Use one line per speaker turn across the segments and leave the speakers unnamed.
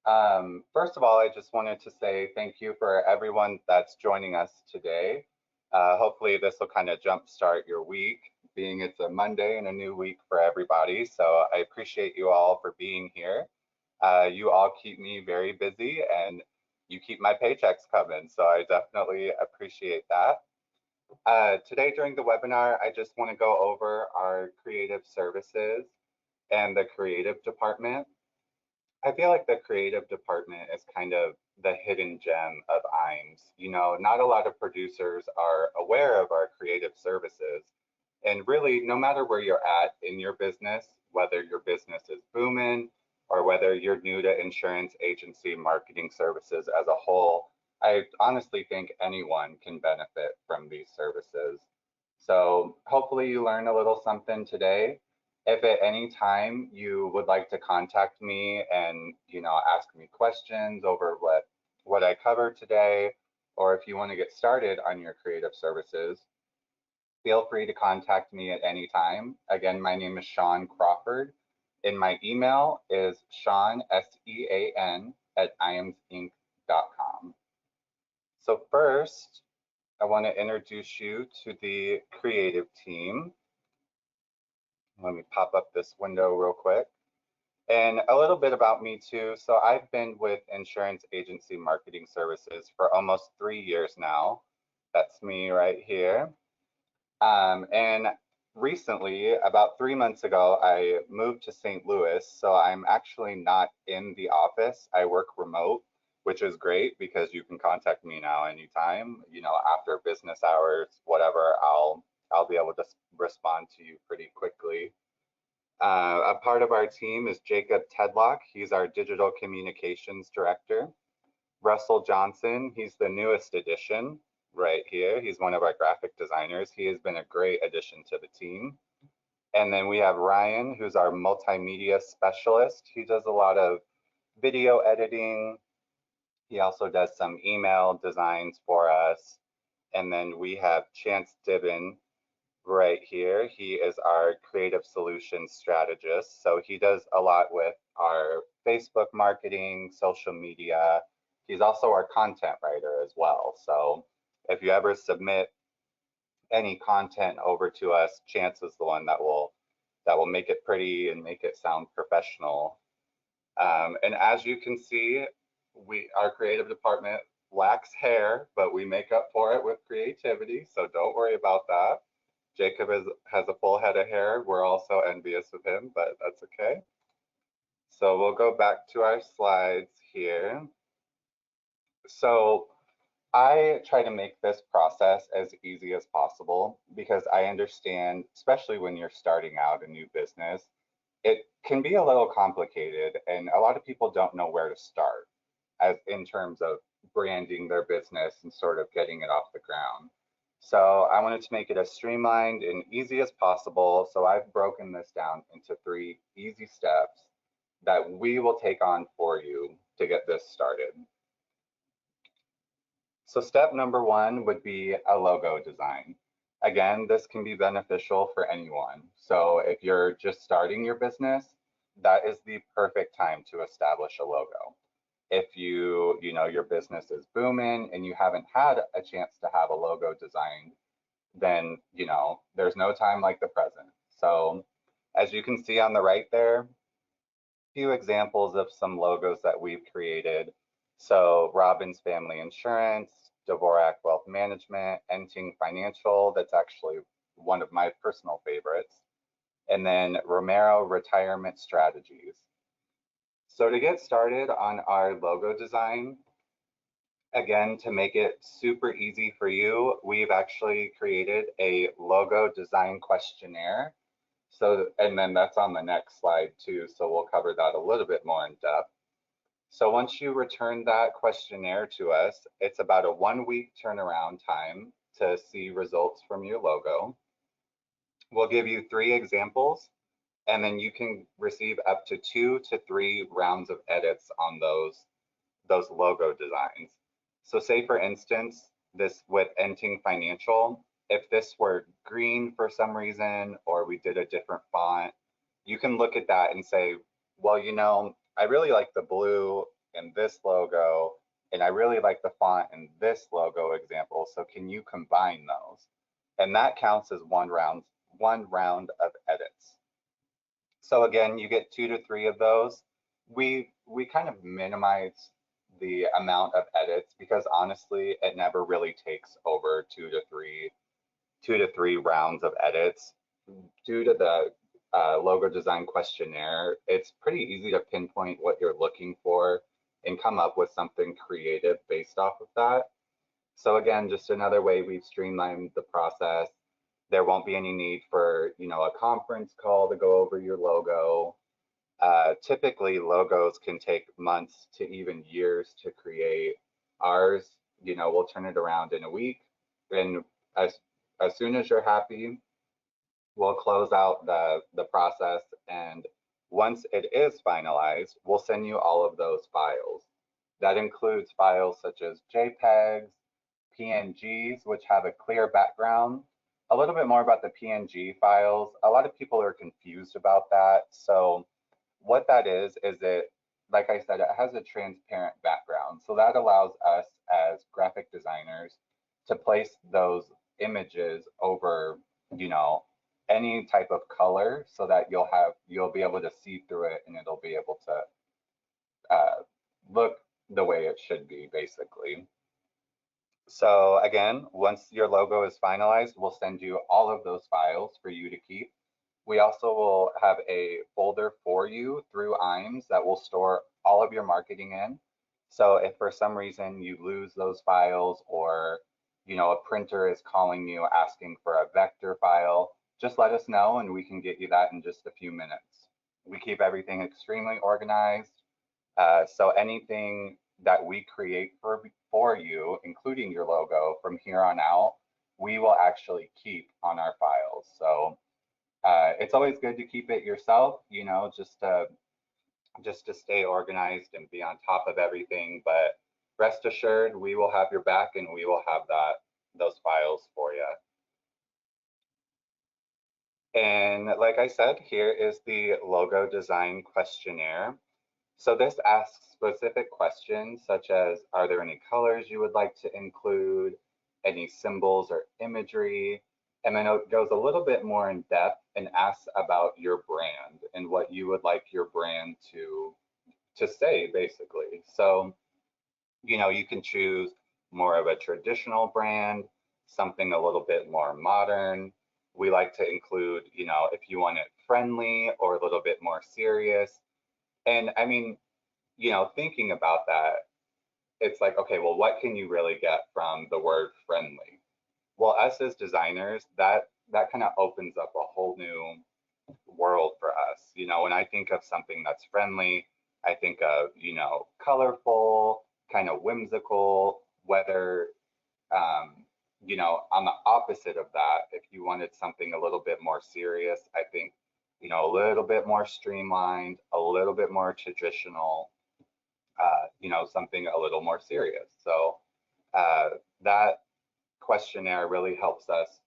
First of all, I just wanted to say thank you for everyone that's joining us today. Hopefully, this will kind of jumpstart your week, being it's a Monday and a new week for everybody. So I appreciate you all for being here. You all keep me very busy and you keep my paychecks coming. So I definitely appreciate that. Today, during the webinar, I just want to go over our creative services and the creative department. I feel like the creative department is kind of the hidden gem of IAMS. You know, not a lot of producers are aware of our creative services. And really, no matter where you're at in your business, whether your business is booming or whether you're new to insurance agency marketing services as a whole, I honestly think anyone can benefit from these services. So hopefully you learn a little something today. If at any time you would like to contact me and, ask me questions over what I covered today, or if you want to get started on your creative services, feel free to contact me at any time. Again, my name is Sean Crawford, and my email is Sean, SEAN, at iamsinc.com. So first, I want to introduce you to the creative team. Let me pop up this window real quick. And a little bit about me too. So I've been with insurance agency marketing services for almost 3 years now. That's me right here. And recently, about 3 months ago, I moved to St. Louis. So I'm actually not in the office. I work remote, which is great because you can contact me now anytime, after business hours, whatever, I'll be able to respond to you pretty quickly. A part of our team is Jacob Tedlock. He's our digital communications director. Russell Johnson, he's the newest addition right here. He's one of our graphic designers. He has been a great addition to the team. And then we have Ryan, who's our multimedia specialist. He does a lot of video editing. He also does some email designs for us. And then we have Chance Dibben right here. He is our creative solutions strategist. So he does a lot with our Facebook marketing, social media. He's also our content writer as well. So if you ever submit any content over to us, Chance is the one that will make it pretty and make it sound professional. And as you can see, our creative department lacks hair, but we make up for it with creativity. So don't worry about that. Jacob has a full head of hair. We're also envious of him, but that's okay. So we'll go back to our slides here. So I try to make this process as easy as possible because I understand, especially when you're starting out a new business, it can be a little complicated and a lot of people don't know where to start as in terms of branding their business and sort of getting it off the ground. So I wanted to make it as streamlined and easy as possible. So I've broken this down into 3 easy steps that we will take on for you to get this started. So step number one would be a logo design. Again, this can be beneficial for anyone. So if you're just starting your business, that is the perfect time to establish a logo. If your business is booming and you haven't had a chance to have a logo designed, then, there's no time like the present. So as you can see on the right there, few examples of some logos that we've created. So Robbins Family Insurance, Dvorak Wealth Management, Enting Financial, that's actually one of my personal favorites, and then Romero Retirement Strategies. So to get started on our logo design, again, to make it super easy for you, we've actually created a logo design questionnaire. So, and then that's on the next slide too, so we'll cover that a little bit more in depth. So once you return that questionnaire to us, it's about a 1 week turnaround time to see results from your logo. We'll give you 3 examples, and then you can receive up to 2 to 3 rounds of edits on those logo designs. So say for instance, this with Enting Financial, if this were green for some reason, or we did a different font, you can look at that and say, well, I really like the blue in this logo, and I really like the font in this logo example. So can you combine those? And that counts as one round of edits. So again, you get 2 to 3 of those. We kind of minimize the amount of edits because honestly, it never really takes over 2 to 3 rounds of edits. Due to the logo design questionnaire, it's pretty easy to pinpoint what you're looking for and come up with something creative based off of that. So again, just another way we've streamlined the process. There won't be any need for, a conference call to go over your logo. Typically, logos can take months to even years to create. Ours, we'll turn it around in a week. And as soon as you're happy, we'll close out the process. And once it is finalized, we'll send you all of those files. That includes files such as JPEGs, PNGs, which have a clear background. A little bit more about the PNG files. A lot of people are confused about that. So what that is it, like I said, it has a transparent background. So that allows us as graphic designers to place those images over, any type of color so that you'll be able to see through it and it'll be able to look the way it should be, basically. So again, once your logo is finalized, we'll send you all of those files for you to keep. We also will have a folder for you through IAMS that will store all of your marketing in. So if for some reason you lose those files or, a printer is calling you asking for a vector file, just let us know and we can get you that in just a few minutes. We keep everything extremely organized. So anything that we create for you, including your logo from here on out, we will actually keep on our files. So it's always good to keep it yourself, just to stay organized and be on top of everything. But rest assured, we will have your back and we will have those files for you. And like I said, here is the logo design questionnaire. So this asks specific questions such as, are there any colors you would like to include, any symbols or imagery? And then it goes a little bit more in depth and asks about your brand and what you would like your brand to say, basically. So, you can choose more of a traditional brand, something a little bit more modern. We like to include, if you want it friendly or a little bit more serious. And I mean, thinking about that, it's like, okay, well, what can you really get from the word friendly? Well, us as designers, that kind of opens up a whole new world for us. When I think of something that's friendly, I think of, colorful, kind of whimsical, whether, on the opposite of that, if you wanted something a little bit more serious, I think, a little bit more streamlined, a little bit more traditional, something a little more serious. So that questionnaire really helps us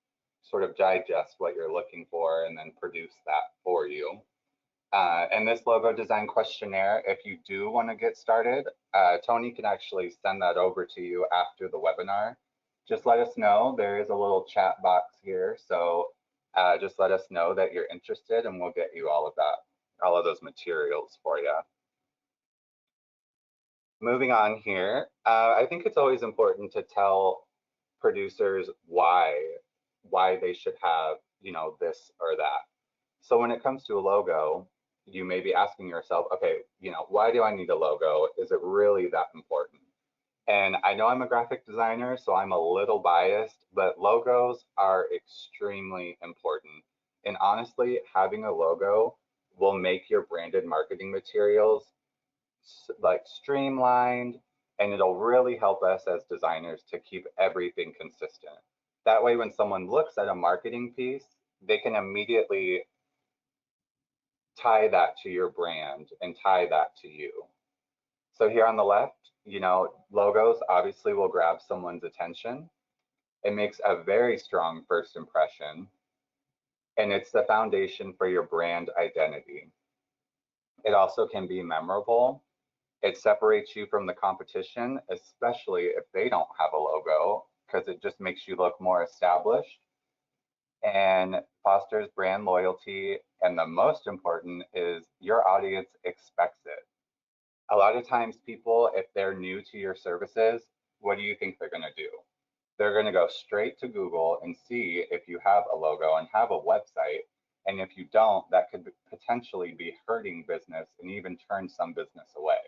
sort of digest what you're looking for and then produce that for you. And this logo design questionnaire, if you do want to get started, Tony can actually send that over to you after the webinar. Just let us know. There is a little chat box here. So just let us know that you're interested and we'll get you all of those materials for you. Moving on here, I think it's always important to tell producers why they should have, this or that. So when it comes to a logo, you may be asking yourself, okay, why do I need a logo? Is it really that important? And I know I'm a graphic designer, so I'm a little biased, but logos are extremely important. And honestly, having a logo will make your branded marketing materials like streamlined, and it'll really help us as designers to keep everything consistent. That way, when someone looks at a marketing piece, they can immediately tie that to your brand and tie that to you. So here on the left, logos obviously will grab someone's attention. It makes a very strong first impression, and it's the foundation for your brand identity. It also can be memorable, It separates you from the competition, especially if they don't have a logo, because it just makes you look more established and fosters brand loyalty. And the most important is your audience expects it. A lot of times, people, if they're new to your services, what do you think they're going to do? They're going to go straight to Google and see if you have a logo and have a website. And if you don't, that could potentially be hurting business and even turn some business away.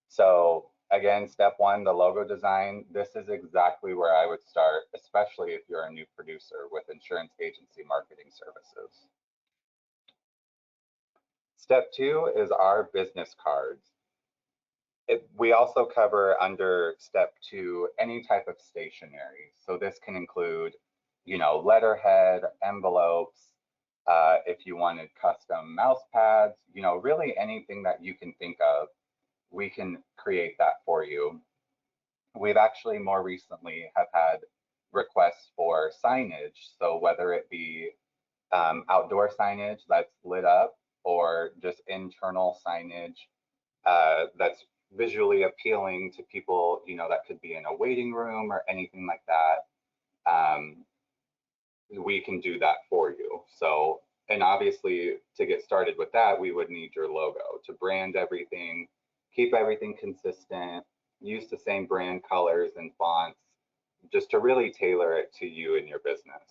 So again, step one, the logo design. This is exactly where I would start, especially if you're a new producer with insurance agency marketing services. Step two is our business cards. We also cover under step two any type of stationery. So this can include, letterhead, envelopes, if you wanted custom mouse pads, really anything that you can think of, we can create that for you. We've actually more recently have had requests for signage. So whether it be outdoor signage that's lit up or just internal signage that's visually appealing to people, that could be in a waiting room or anything like that. We can do that for you. So, and obviously to get started with that, we would need your logo to brand everything, keep everything consistent, use the same brand colors and fonts, just to really tailor it to you and your business.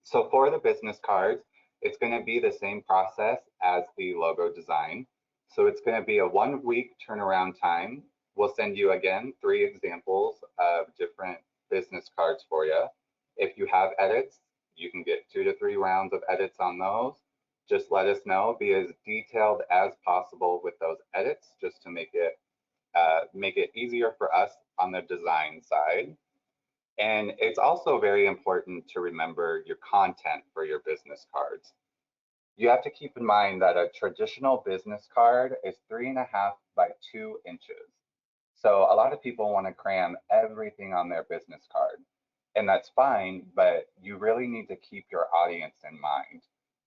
So for the business cards, it's going to be the same process as the logo design. So it's going to be a 1 week turnaround time. We'll send you again 3 examples of different business cards for you. If you have edits, you can get 2 to 3 rounds of edits on those. Just let us know. Be as detailed as possible with those edits, just to make it easier for us on the design side. And it's also very important to remember your content for your business cards. You have to keep in mind that a traditional business card is 3.5 by 2 inches. So a lot of people want to cram everything on their business card, and that's fine, but you really need to keep your audience in mind.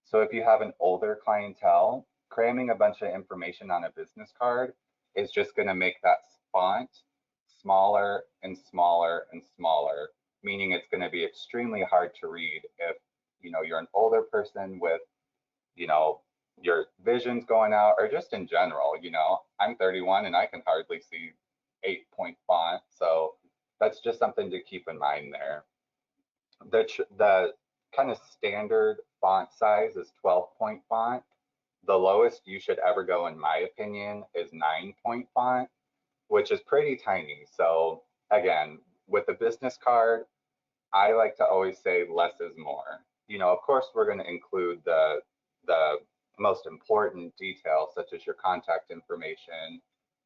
So if you have an older clientele, cramming a bunch of information on a business card is just going to make that font smaller and smaller and smaller, meaning it's going to be extremely hard to read if you're an older person with your vision's going out, or just in general. I'm 31 and I can hardly see 8-point font, so that's just something to keep in mind there. The kind of standard font size is 12-point font. The lowest you should ever go, in my opinion, is 9-point font, which is pretty tiny. So again, with the business card, I like to always say less is more. Of course, we're going to include the most important details, such as your contact information,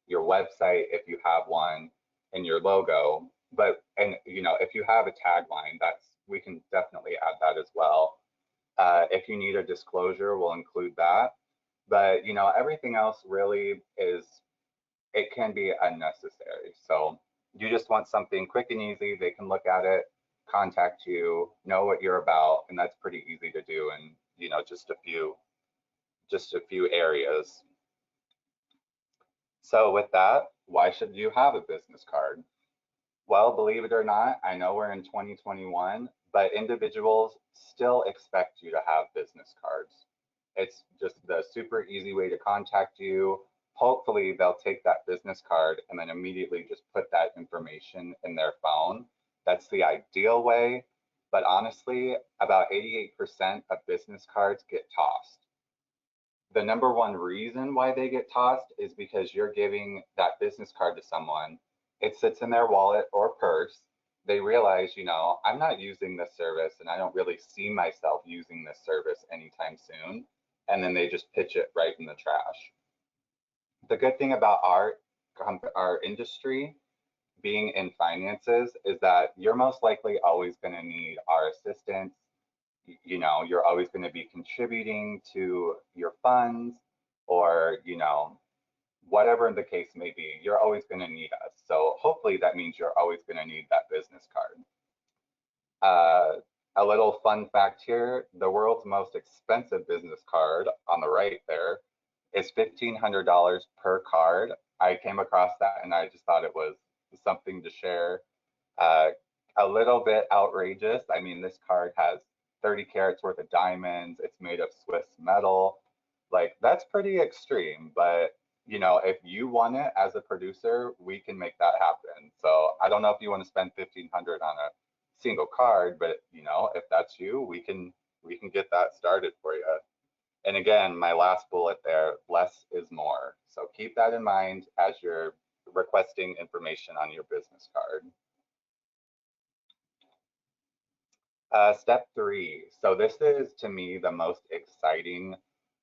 your website if you have one, and your logo. But if you have a tagline, we can definitely add that as well. If you need a disclosure, we'll include that. But everything else really it can be unnecessary. So you just want something quick and easy. They can look at it, contact you, know what you're about, and that's pretty easy to do in just a few areas. So with that, why should you have a business card? Well, believe it or not, I know we're in 2021, but individuals still expect you to have business cards. It's just the super easy way to contact you. Hopefully they'll take that business card and then immediately just put that information in their phone. That's the ideal way, but honestly, about 88% of business cards get tossed. The number one reason why they get tossed is because you're giving that business card to someone. It sits in their wallet or purse. They realize, I'm not using this service and I don't really see myself using this service anytime soon. And then they just pitch it right in the trash. The good thing about our industry being in finances is that you're most likely always going to need our assistance. You're always going to be contributing to your funds, or whatever the case may be, you're always going to need us. So hopefully that means you're always going to need that business card. A little fun fact here, the world's most expensive business card on the right there is $1,500 per card. I came across that and I just thought it was something to share. Uh, a little bit outrageous. I mean, this card has 30 carats worth of diamonds. It's made of Swiss metal. Like, that's pretty extreme, but you know, if you want it as a producer, we can make that happen. So I don't know if you want to spend 1,500 on a single card, but you know, if that's you, we can get that started for you. And again, my last bullet there, less is more. So keep that in mind as you're requesting information on your business card. Step 3. So this is to me the most exciting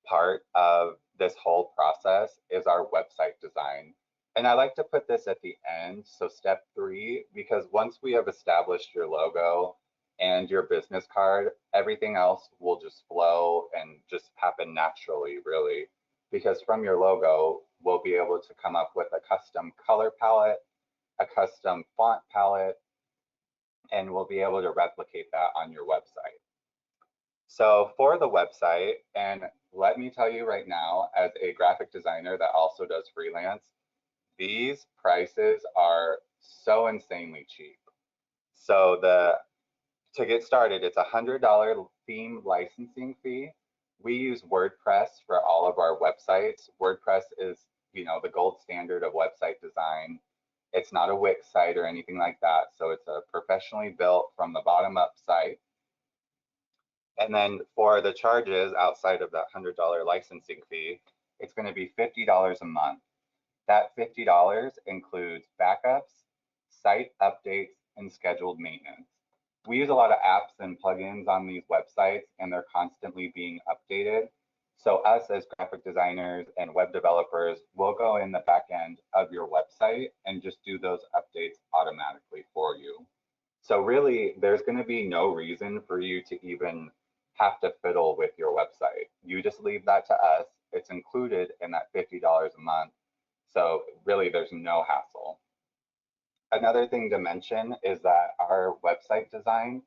part of this whole process is our website design. And I like to put this at the end. So step 3, because once we have established your logo and your business card, everything else will just flow and just happen naturally, really. Because from your logo, we'll be able to come up with a custom color palette, a custom font palette, and we'll be able to replicate that on your website. So for the website, and let me tell you right now, as a graphic designer that also does freelance, these prices are so insanely cheap. So to get started, it's $100 theme licensing fee. We use WordPress for all of our websites. WordPress is, you know, the gold standard of website design. It's not a Wix site or anything like that. So it's a professionally built from the bottom up site. And then for the charges outside of that $100 licensing fee, it's going to be $50 a month. That $50 includes backups, site updates, and scheduled maintenance. We use a lot of apps and plugins on these websites, and they're constantly being updated. So us as graphic designers and web developers will go in the back end of your website and just do those updates automatically for you. So really, there's going to be no reason for you to even have to fiddle with your website. You just leave that to us. It's included in that $50 a month. So really, there's no hassle. Another thing to mention is that our website design,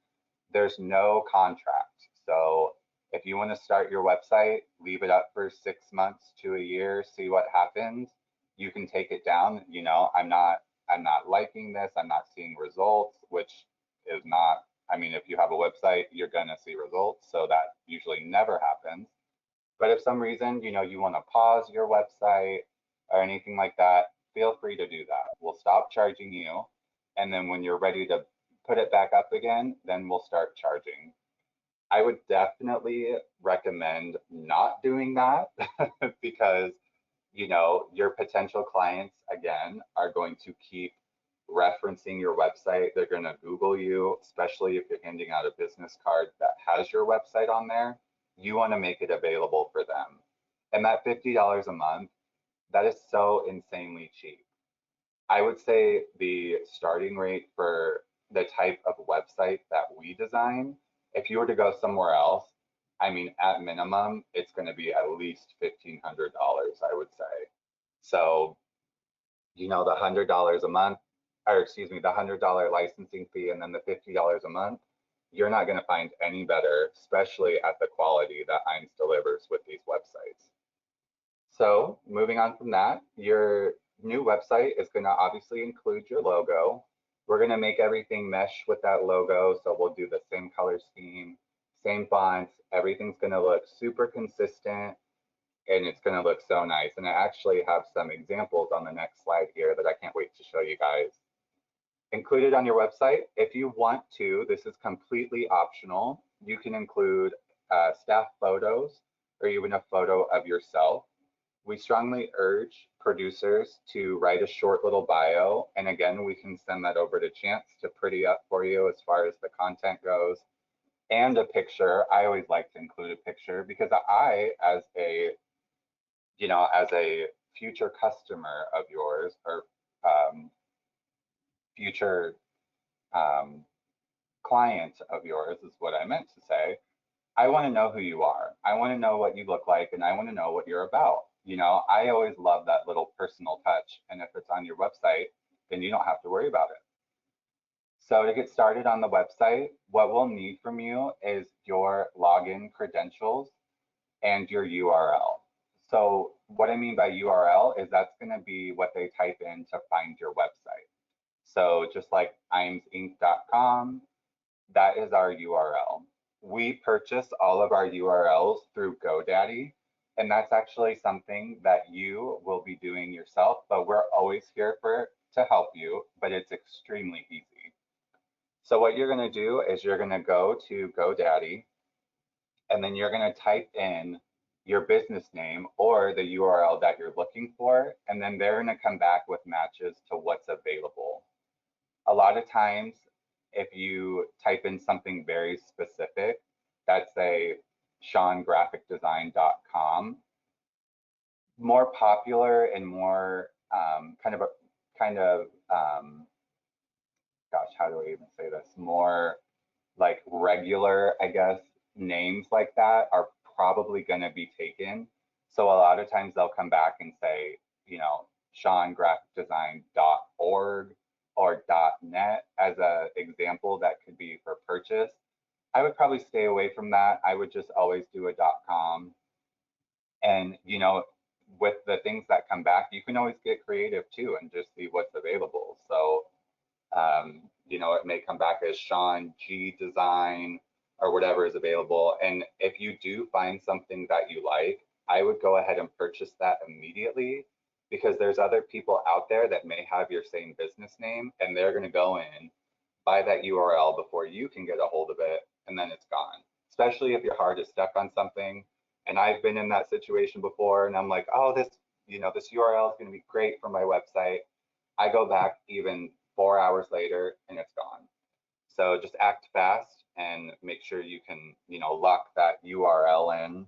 there's no contract. So if you want to start your website, leave it up for 6 months to a year, see what happens. You can take it down. You know, I'm not liking this. I'm not seeing results, which is not, I mean, if you have a website, you're going to see results. So that usually never happens. But if some reason, you know, you want to pause your website or anything like that, feel free to do that. We'll stop charging you. And then when you're ready to put it back up again, then we'll start charging. I would definitely recommend not doing that because, you know, your potential clients, again, are going to keep referencing your website. They're going to Google you, especially if you're handing out a business card that has your website on there. You want to make it available for them. And that $50 a month, that is so insanely cheap. I would say the starting rate for the type of website that we design, if you were to go somewhere else, I mean, at minimum, it's going to be at least $1,500, I would say. So, you know, the $100 a month, or excuse me, the $100 licensing fee and then the $50 a month, you're not going to find any better, especially at the quality that Eins delivers with these websites. So moving on from that, your new website is going to obviously include your logo. We're going to make everything mesh with that logo. So we'll do the same color scheme, same fonts. Everything's going to look super consistent and it's going to look so nice. And I actually have some examples on the next slide here that I can't wait to show you guys. Included on your website, if you want to, this is completely optional. You can include staff photos or even a photo of yourself. We strongly urge producers to write a short little bio. And again, we can send that over to Chance to pretty up for you as far as the content goes. And a picture. I always like to include a picture because I, as a, you know, as a future customer of yours or future client of yours is what I meant to say. I want to know who you are. I want to know what you look like and I want to know what you're about. You know, I always love that little personal touch. And if it's on your website, then you don't have to worry about it. So to get started on the website, what we'll need from you is your login credentials and your URL. So what I mean by URL is that's going to be what they type in to find your website. So just like ImsInc.com, that is our URL. We purchase all of our URLs through GoDaddy, and that's actually something that you will be doing yourself, but we're always here to help you, but it's extremely easy. So what you're going to do is you're going to go to GoDaddy, and then you're going to type in your business name or the URL that you're looking for, and then they're going to come back with matches to what's available. A lot of times, if you type in something very specific, that's a SeanGraphicDesign.com, more popular and more gosh, how do I even say this? More like regular, I guess, names like that are probably going to be taken. So a lot of times they'll come back and say, you know, SeanGraphicDesign.org or .net as an example that could be for purchase. I would probably stay away from that. I would just always do a .com. And, you know, with the things that come back, you can always get creative too and just see what's available. So, you know, it may come back as Sean G Design or whatever is available. And if you do find something that you like, I would go ahead and purchase that immediately, because there's other people out there that may have your same business name and they're going to go in, buy that URL before you can get a hold of it, and then it's gone. Especially if your heart is stuck on something. And I've been in that situation before, and I'm like, oh, this URL is going to be great for my website. I go back even 4 hours later and it's gone. So just act fast and make sure you can, you know, lock that URL in.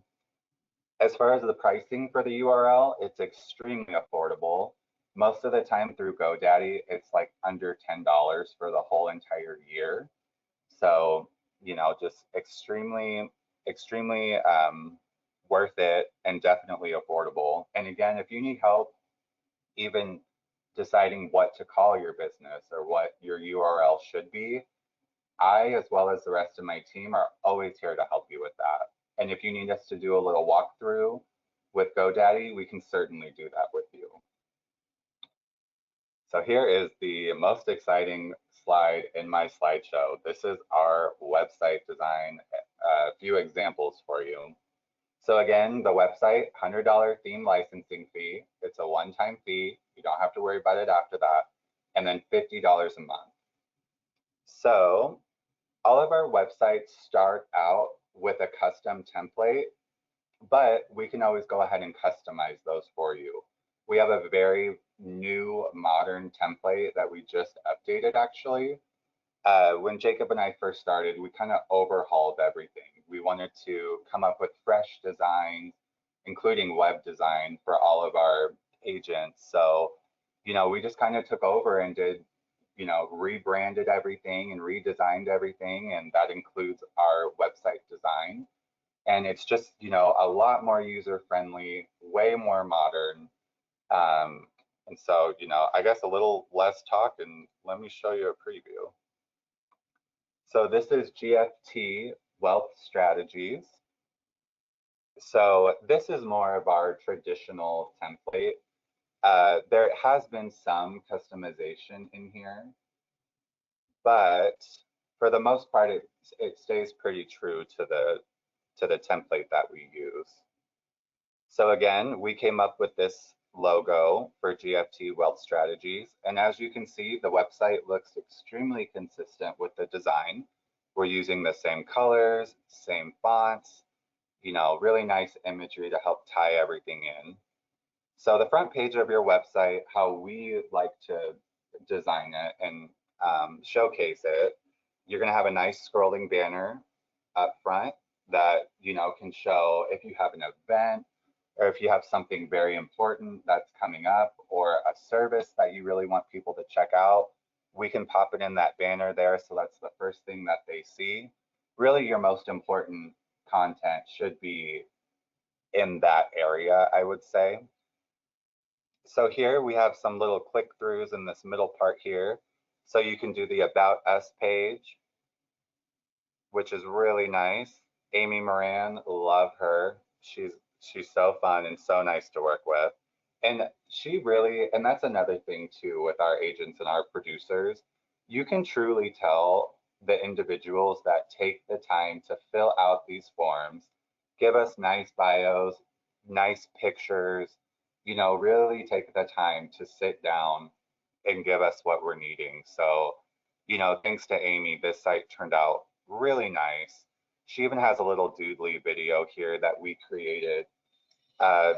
As far as the pricing for the URL, it's extremely affordable. Most of the time through GoDaddy, it's like under $10 for the whole entire year. So, you know, just extremely worth it and definitely affordable. And again, if you need help even deciding what to call your business or what your URL should be, I, as well as the rest of my team, are always here to help you with that. And if you need us to do a little walkthrough with GoDaddy, we can certainly do that with you. So here is the most exciting slide in my slideshow. This is our website design, a few examples for you. So again, the website, $100 theme licensing fee. It's a one-time fee. You don't have to worry about it after that. And then $50 a month. So all of our websites start out with a custom template, but we can always go ahead and customize those for you. We have a very new modern template that we just updated actually. When Jacob and I first started, we kind of overhauled everything. We wanted to come up with fresh designs, including web design for all of our agents. So, you know, we just kind of took over and did, you know, rebranded everything and redesigned everything. And that includes our website design. And it's just, you know, a lot more user friendly, way more modern. And so, you know, I guess a little less talk, and let me show you a preview. So this is GFT Wealth Strategies. So this is more of our traditional template. There has been some customization in here, but for the most part, it stays pretty true to the template that we use. So again, we came up with this logo for GFT Wealth Strategies. And as you can see, the website looks extremely consistent with the design. We're using the same colors, same fonts, you know, really nice imagery to help tie everything in. So the front page of your website, how we like to design it and showcase it, you're going to have a nice scrolling banner up front that, you know, can show if you have an event, or if you have something very important that's coming up, or a service that you really want people to check out, we can pop it in that banner there. So that's the first thing that they see. Really, your most important content should be in that area, I would say. So here we have some little click-throughs in this middle part here. So you can do the About Us page, which is really nice. Amy Moran, love her. She's She's so fun and so nice to work with. And she really, and that's another thing too with our agents and our producers, you can truly tell the individuals that take the time to fill out these forms, give us nice bios, nice pictures, really take the time to sit down and give us what we're needing. So, thanks to Amy, this site turned out really nice. She even has a little doodly video here that we created. uh,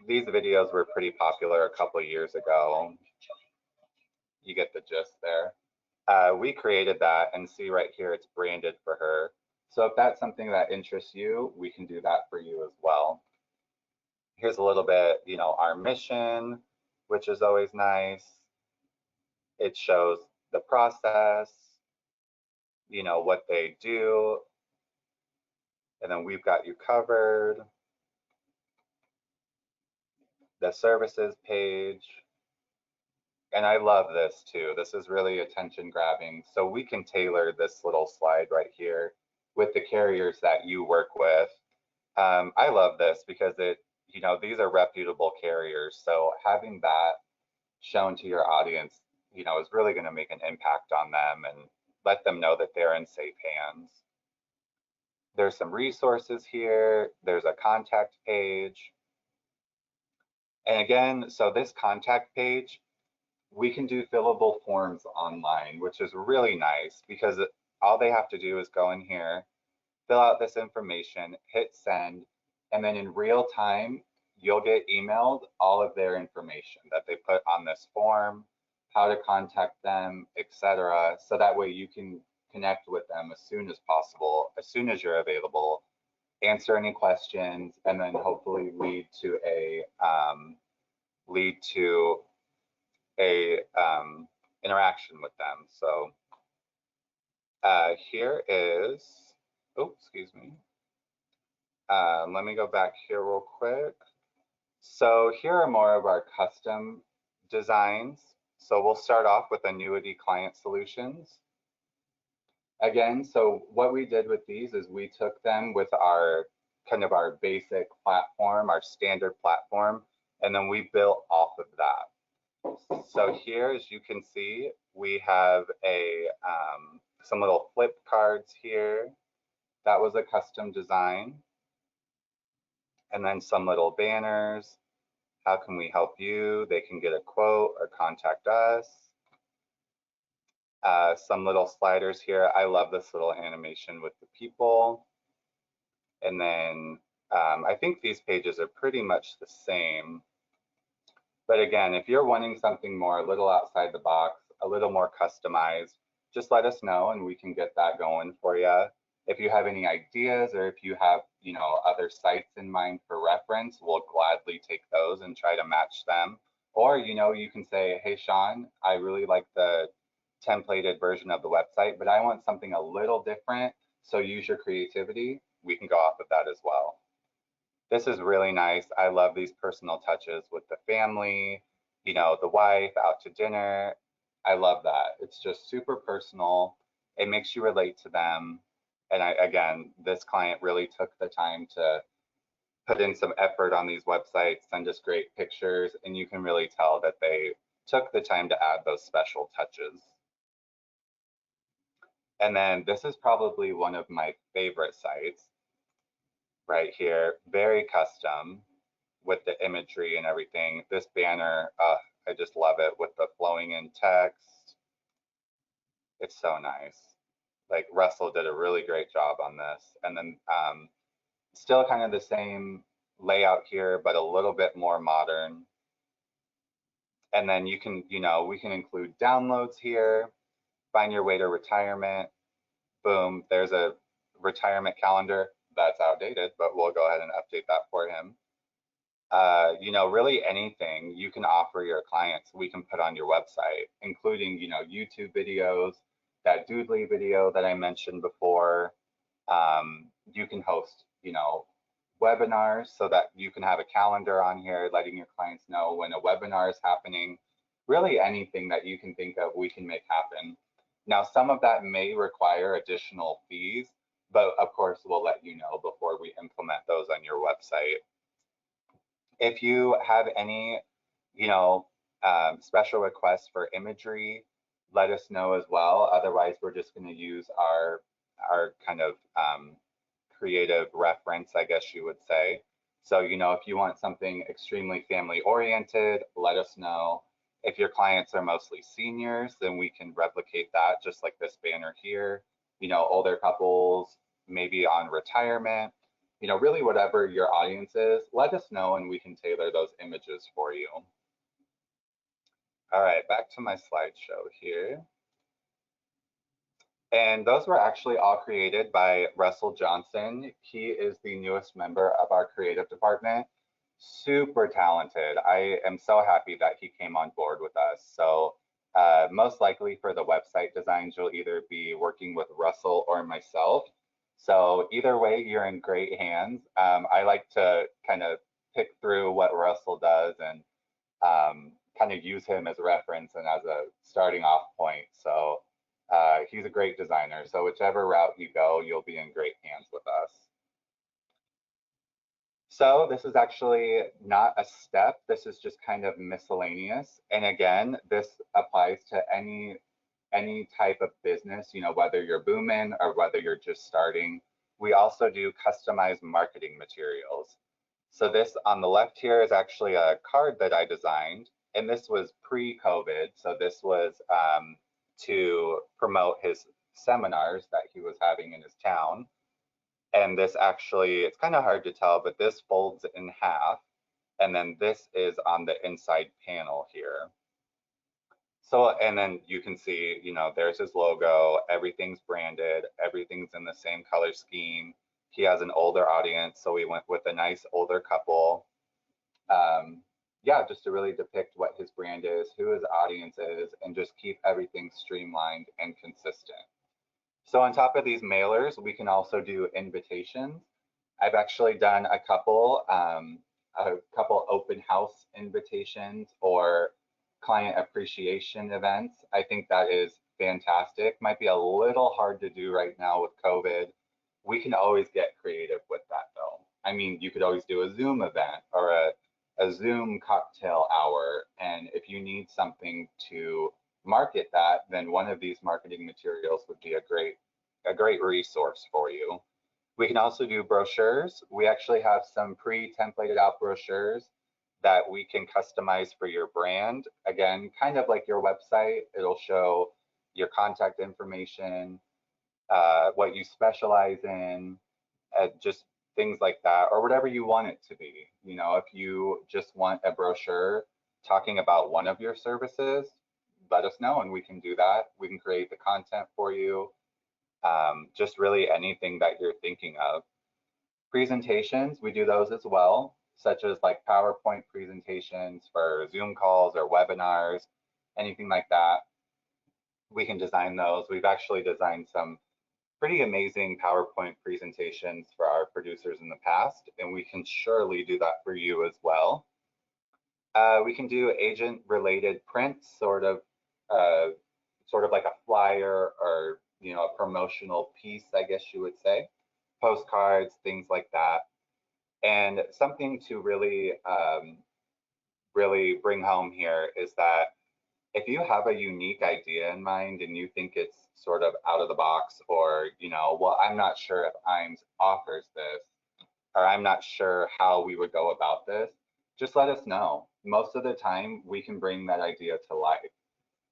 these videos were pretty popular a couple of years ago. You get the gist there. We created that, and see right here, it's branded for her. So if that's something that interests you, we can do that for you as well. Here's a little bit, our mission, which is always nice. It shows the process, what they do, and then we've got you covered. The services page. And I love this too. This is really attention grabbing. So we can tailor this little slide right here with the carriers that you work with. I love this because these are reputable carriers. So having that shown to your audience, is really going to make an impact on them and let them know that they're in safe hands. There's some resources here. There's a contact page. And again, so this contact page, we can do fillable forms online, which is really nice because all they have to do is go in here, fill out this information, hit send, and then in real time, you'll get emailed all of their information that they put on this form, how to contact them, etc. So that way you can connect with them as soon as possible, as soon as you're available, answer any questions, and then hopefully lead to a interaction with them. So here is, oh, excuse me. Let me go back here real quick. So here are more of our custom designs. So we'll start off with annuity client solutions. Again, so what we did with these is we took them with our kind of our basic platform, our standard platform, and then we built off of that. So here, as you can see, we have some little flip cards here. That was a custom design. And then some little banners. How can we help you? They can get a quote or contact us. Some little sliders here. I love this little animation with the people. And then I think these pages are pretty much the same. But again, if you're wanting something more a little outside the box, a little more customized, just let us know and we can get that going for you. If you have any ideas or if you have, other sites in mind for reference, we'll gladly take those and try to match them. Or, you can say, hey, Sean, I really like the templated version of the website, but I want something a little different. So use your creativity. We can go off of that as well. This is really nice. I love these personal touches with the family, the wife out to dinner. I love that. It's just super personal. It makes you relate to them. And again, this client really took the time to put in some effort on these websites, send us great pictures, and you can really tell that they took the time to add those special touches. And then this is probably one of my favorite sites right here, very custom with the imagery and everything. This banner, I just love it with the flowing in text. It's so nice. Like Russell did a really great job on this. And then still kind of the same layout here, but a little bit more modern. And then you can, we can include downloads here, find your way to retirement. Boom, there's a retirement calendar. That's outdated, but we'll go ahead and update that for him. Really anything you can offer your clients, we can put on your website, including, YouTube videos, that Doodly video that I mentioned before. You can host, webinars so that you can have a calendar on here letting your clients know when a webinar is happening. Really anything that you can think of, we can make happen. Now, some of that may require additional fees, but of course, we'll let you know before we implement those on your website. If you have any, you know, special requests for imagery, let us know as well. Otherwise, we're just going to use our kind of creative reference, I guess you would say. So, if you want something extremely family oriented, let us know. If your clients are mostly seniors, then we can replicate that just like this banner here. Older couples, maybe on retirement, really whatever your audience is, let us know and we can tailor those images for you. All right, back to my slideshow here. And those were actually all created by Russell Johnson. He is the newest member of our creative department. Super talented. I am so happy that he came on board with us. So most likely for the website designs, you'll either be working with Russell or myself. So either way, you're in great hands. I like to kind of pick through what Russell does and kind of use him as a reference and as a starting off point. So he's a great designer. So whichever route you go, you'll be in great hands with us. So this is actually not a step. This is just kind of miscellaneous. And again, this applies to any type of business, whether you're booming or whether you're just starting. We also do customized marketing materials. So this on the left here is actually a card that I designed, and this was pre-COVID. So this was to promote his seminars that he was having in his town. And this actually, it's kind of hard to tell, but this folds in half. And then this is on the inside panel here. So, and then you can see, there's his logo, everything's branded, everything's in the same color scheme. He has an older audience, so we went with a nice older couple. Yeah, just to really depict what his brand is, who his audience is, and just keep everything streamlined and consistent. So on top of these mailers, we can also do invitations. I've actually done a couple open house invitations or client appreciation events. I think that is fantastic. Might be a little hard to do right now with COVID. We can always get creative with that though. I mean, you could always do a Zoom event or a Zoom cocktail hour. And if you need something to market that, then one of these marketing materials would be a great resource for you. We can also do brochures. We actually have some pre-templated out brochures that we can customize for your brand. Again, kind of like your website, it'll show your contact information, what you specialize in, just things like that, or whatever you want it to be. If you just want a brochure talking about one of your services, let us know and we can do that. We can create the content for you. Just really anything that you're thinking of. Presentations, we do those as well, such as like PowerPoint presentations for Zoom calls or webinars, anything like that. We can design those. We've actually designed some pretty amazing PowerPoint presentations for our producers in the past, and we can surely do that for you as well. We can do agent-related prints, sort of like a flyer or a promotional piece, I guess you would say, postcards, things like that. And something to really bring home here is that if you have a unique idea in mind and you think it's sort of out of the box, or well, I'm not sure if IAMS offers this, or I'm not sure how we would go about this, just let us know. Most of the time we can bring that idea to life.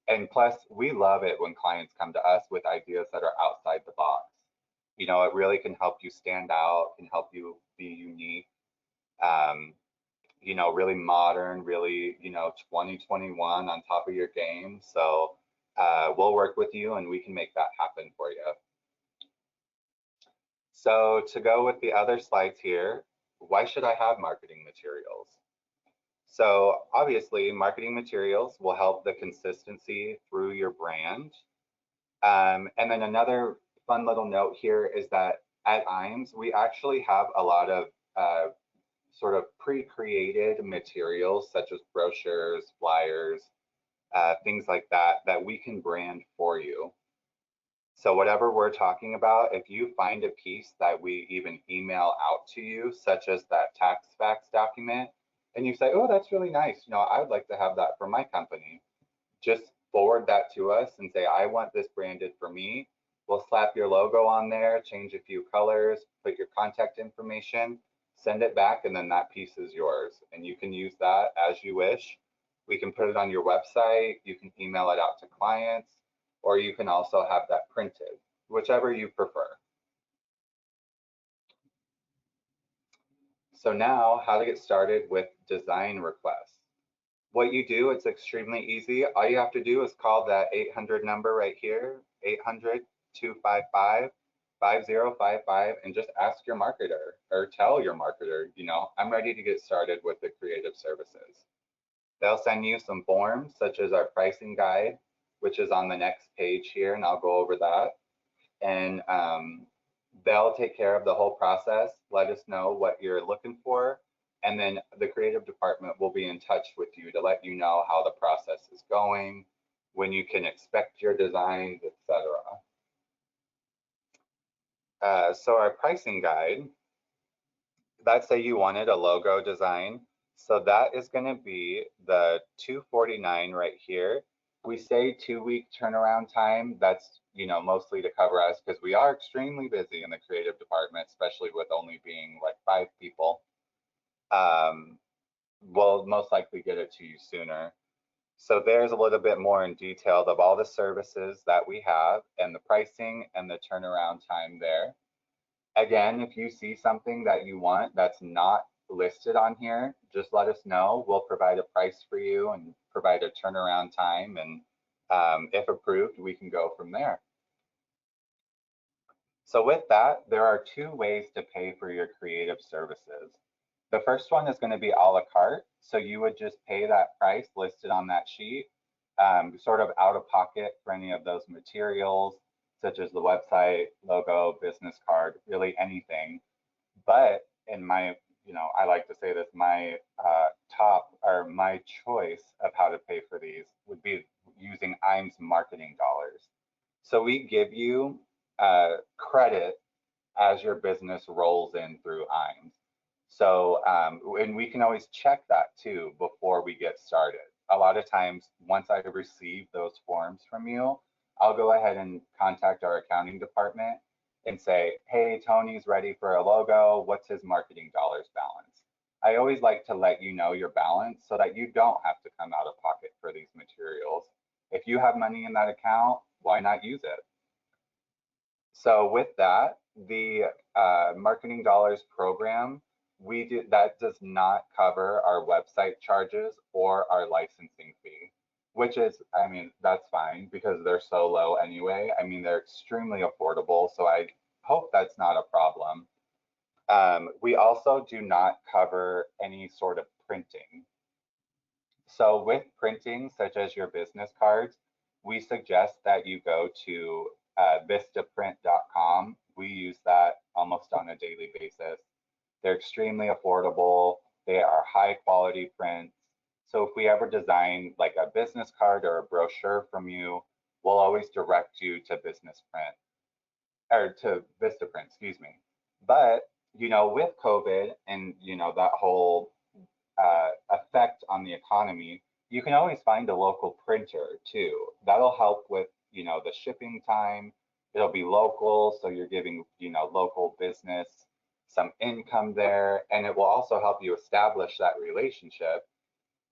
And plus, we love it when clients come to us with ideas that are outside the box. It really can help you stand out, can help you be unique, really modern, really, 2021 on top of your game. So we'll work with you and we can make that happen for you. So to go with the other slides here, why should I have marketing materials? So obviously, marketing materials will help the consistency through your brand. And then another fun little note here is that at IAMS, we actually have a lot of sort of pre-created materials such as brochures, flyers, things like that, that we can brand for you. So whatever we're talking about, if you find a piece that we even email out to you, such as that tax facts document, and you say, oh, that's really nice, I would like to have that for my company, just forward that to us and say, I want this branded for me. We'll slap your logo on there, change a few colors, put your contact information, send it back, and then that piece is yours. And you can use that as you wish. We can put it on your website, you can email it out to clients, or you can also have that printed, whichever you prefer. So now, how to get started with design requests. What you do, it's extremely easy. All you have to do is call that 800 number right here, 800-255-5055, and just ask your marketer or tell your marketer, I'm ready to get started with the creative services. They'll send you some forms, such as our pricing guide, which is on the next page here, and I'll go over that. And they'll take care of the whole process, let us know what you're looking for, and then the creative department will be in touch with you to let you know how the process is going, when you can expect your designs, etc. So our pricing guide, let's say you wanted a logo design. So that is going to be the $249 right here. We say 2-week turnaround time. That's mostly to cover us because we are extremely busy in the creative department, especially with only being like 5 people. We'll most likely get it to you sooner. So there's a little bit more in detail of all the services that we have and the pricing and the turnaround time there. Again, if you see something that you want that's not listed on here, just let us know. We'll provide a price for you and provide a turnaround time. And if approved, we can go from there. So with that, there are 2 ways to pay for your creative services. The first one is going to be a la carte. So you would just pay that price listed on that sheet, sort of out of pocket for any of those materials, such as the website, logo, business card, really anything. But in my, I like to say this, my my choice of how to pay for these would be using IAMS marketing dollars. So we give you credit as your business rolls in through IAMS. So, and we can always check that too before we get started. A lot of times, once I receive those forms from you, I'll go ahead and contact our accounting department and say, hey, Tony's ready for a logo. What's his marketing dollars balance? I always like to let you know your balance so that you don't have to come out of pocket for these materials. If you have money in that account, why not use it? So with that, the marketing dollars program, that does not cover our website charges or our licensing fee, which is, that's fine because they're so low anyway. They're extremely affordable, so I hope that's not a problem. We also do not cover any sort of printing. So with printing, such as your business cards, we suggest that you go to vistaprint.com. We use that almost on a daily basis. They're extremely affordable. They are high quality prints. So if we ever design like a business card or a brochure from you, we'll always direct you to Business Print or to Vistaprint, excuse me. But, with COVID and, that whole effect on the economy, you can always find a local printer too. That'll help with, the shipping time. It'll be local, so you're giving, local business some income there, and it will also help you establish that relationship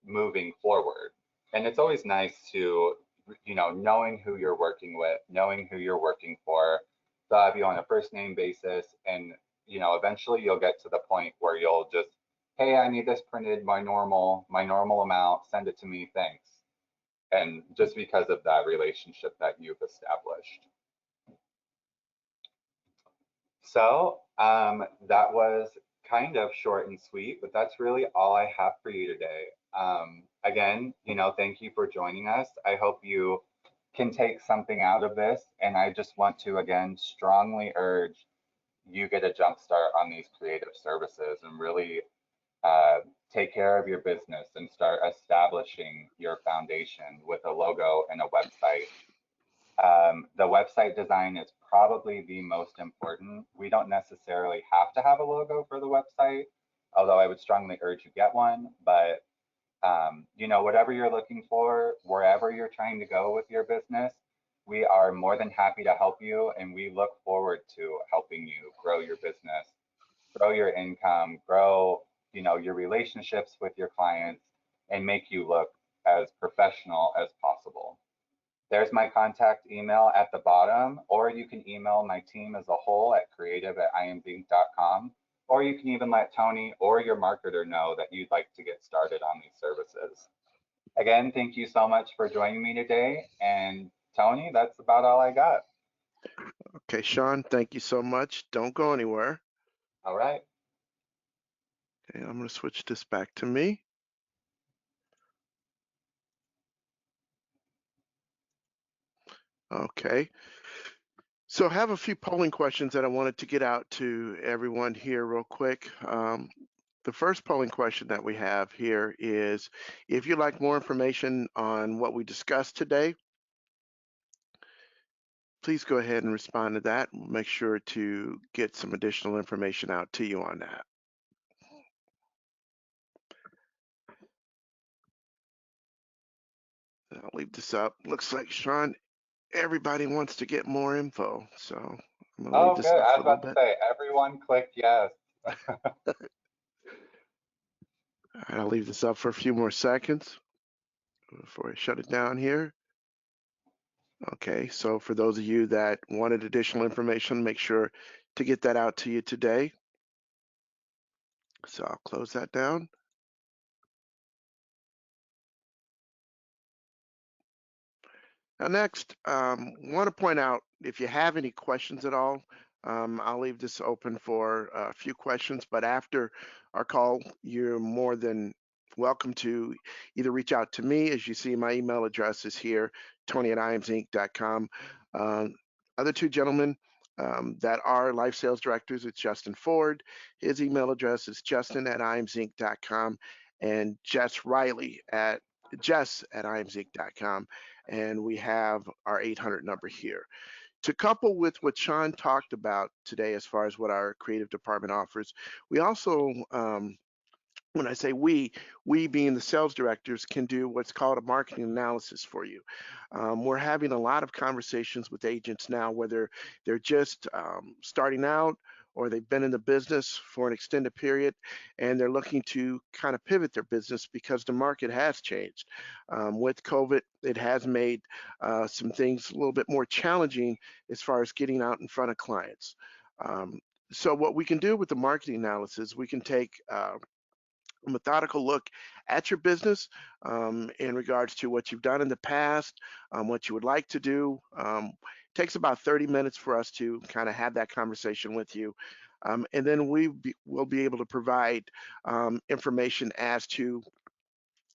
moving forward. And it's always nice to, knowing who you're working with, knowing who you're working for, they'll have you on a first name basis, and eventually you'll get to the point where you'll just, hey, I need this printed, my normal amount, send it to me, thanks. And just because of that relationship that you've established. So that was kind of short and sweet, but that's really all I have for you today. Again, thank you for joining us. I hope you can take something out of this. And I just want to, again, strongly urge you get a jump start on these creative services and really take care of your business and start establishing your foundation with a logo and a website. The website design is probably the most important. We don't necessarily have to have a logo for the website, although I would strongly urge you get one. But you know, whatever you're looking for, wherever you're trying to go with your business, we are more than happy to help you, and we look forward to helping you grow your business, grow your income, grow, you know, your relationships with your clients, and make you look as professional as possible. There's my contact email at the bottom, or you can email my team as a whole at creative@iamzinc.com, or you can even let Tony or your marketer know that you'd like to get started on these services. Again, thank you so much for joining me today. And Tony, that's about all I got.
Okay, Sean, thank you so much. Don't go anywhere.
All right.
Okay, I'm going to switch this back to me. Okay. So I have a few polling questions that I wanted to get out to everyone here real quick. The first polling question that we have here is, if you'd like more information on what we discussed today, please go ahead and respond to that. We'll make sure to get some additional information out to you on that. I'll leave this up. Looks like, Sean, everybody wants to get more info, so I'm going to leave
Oh,
this
good.
up
I
for
was
a little
about to
bit.
say, everyone clicked yes.
All right, I'll leave this up for a few more seconds before I shut it down here. Okay, so for those of you that wanted additional information, make sure to get that out to you today. So I'll close that down. Now next, want to point out, if you have any questions at all, I'll leave this open for a few questions, but after our call, you're more than welcome to either reach out to me. As you see, my email address is here, tony@iamzinc.com. Other two gentlemen that are life sales directors, it's Justin Ford. His email address is justin@iamzinc.com, and Jess Riley at jess@iamzinc.com. And we have our 800 number here. To couple with what Sean talked about today as far as what our creative department offers, we also, when I say we being the sales directors, can do what's called a marketing analysis for you. We're having a lot of conversations with agents now, whether they're just starting out or they've been in the business for an extended period and they're looking to kind of pivot their business because the market has changed. With COVID, it has made some things a little bit more challenging as far as getting out in front of clients. So what we can do with the marketing analysis, we can take a methodical look at your business in regards to what you've done in the past, what you would like to do. Takes about 30 minutes for us to kind of have that conversation with you. And then we'll be able to provide information as to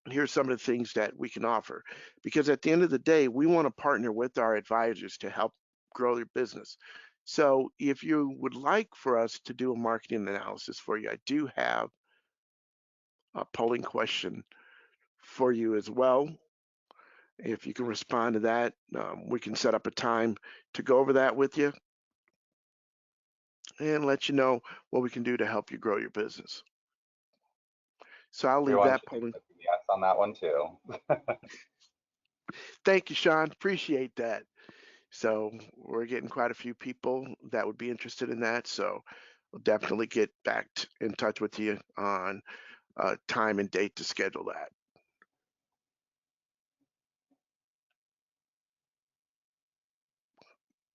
here's some of the things that we can offer. Because at the end of the day, we want to partner with our advisors to help grow your business. So if you would like for us to do a marketing analysis for you, I do have a polling question for you as well. If you can respond to that, we can set up a time to go over that with you and let you know what we can do to help you grow your business. So I'll leave
Everyone
that
should be
polling.
clicking yes on that one too.
Thank you, Sean. Appreciate that. So we're getting quite a few people that would be interested in that. So we'll definitely get back in touch with you on time and date to schedule that.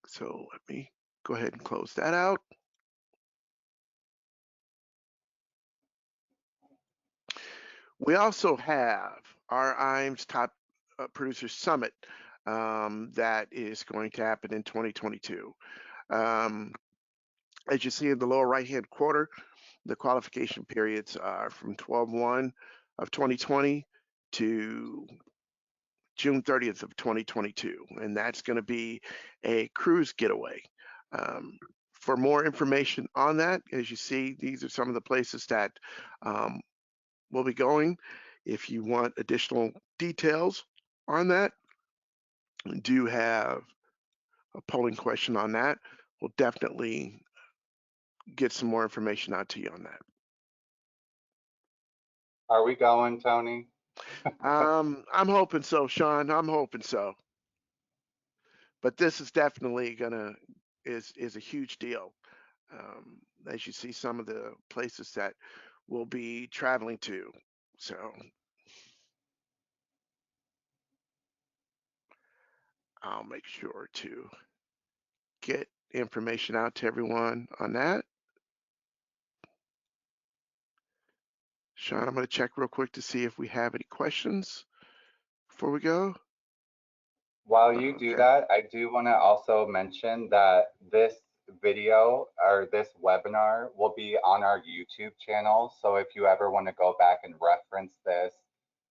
So let me go ahead and close that out. We also have our IAMS Top Producer Summit that is going to happen in 2022. As you see in the lower right-hand corner, the qualification periods are from 12/1 of 2020 to June 30th of 2022, and that's going to be a cruise getaway. For more information on that, as you see, these are some of the places that we'll be going. If you want additional details on that, we do have a polling question on that. We'll definitely get some more information out to you on that.
Are we going, Tony?
I'm hoping so, Sean. I'm hoping so. But this is definitely is a huge deal. As you see, some of the places that we'll be traveling to. So I'll make sure to get information out to everyone on that. Sean, I'm going to check real quick to see if we have any questions before we go.
While you do
Okay.
that, I do want to also mention that this video or this webinar will be on our YouTube channel. So if you ever want to go back and reference this,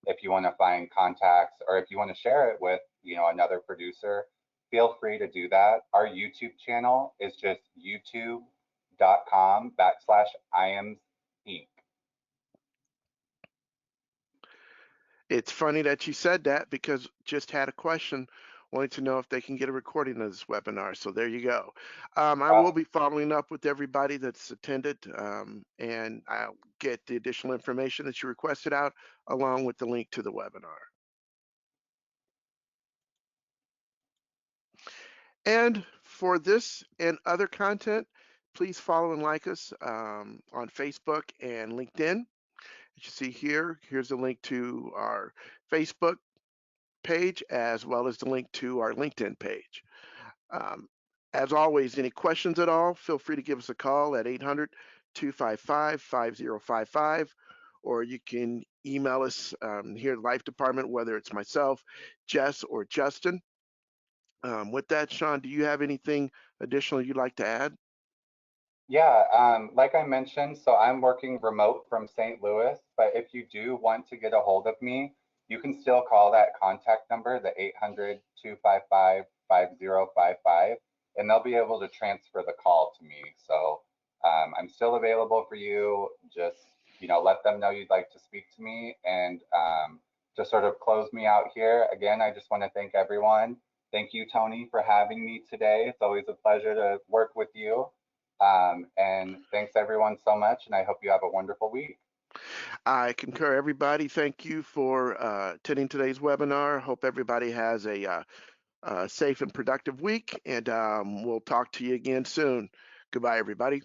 if you want to find contacts or if you want to share it with, another producer, feel free to do that. Our YouTube channel is just youtube.com/IAMS Inc.
It's funny that you said that because just had a question wanting to know if they can get a recording of this webinar. So there you go. I will be following up with everybody that's attended, and I'll get the additional information that you requested out along with the link to the webinar. And for this and other content, please follow and like us on Facebook and LinkedIn. As you see here, here's a link to our Facebook page as well as the link to our LinkedIn page. As always, any questions at all, feel free to give us a call at 800-255-5055, or you can email us here at Life Department, whether it's myself, Jess, or Justin. With that, Sean, do you have anything additional you'd like to add?
Yeah, like I mentioned, so I'm working remote from St. Louis, but if you do want to get a hold of me, you can still call that contact number, the 800-255-5055, and they'll be able to transfer the call to me. So I'm still available for you. Just, let them know you'd like to speak to me. And to sort of close me out here, again, I just want to thank everyone. Thank you, Tony, for having me today. It's always a pleasure to work with you. And thanks everyone so much, and I hope you have a wonderful week.
I concur, everybody. Thank you for attending today's webinar. Hope everybody has a safe and productive week, and we'll talk to you again soon. Goodbye, everybody.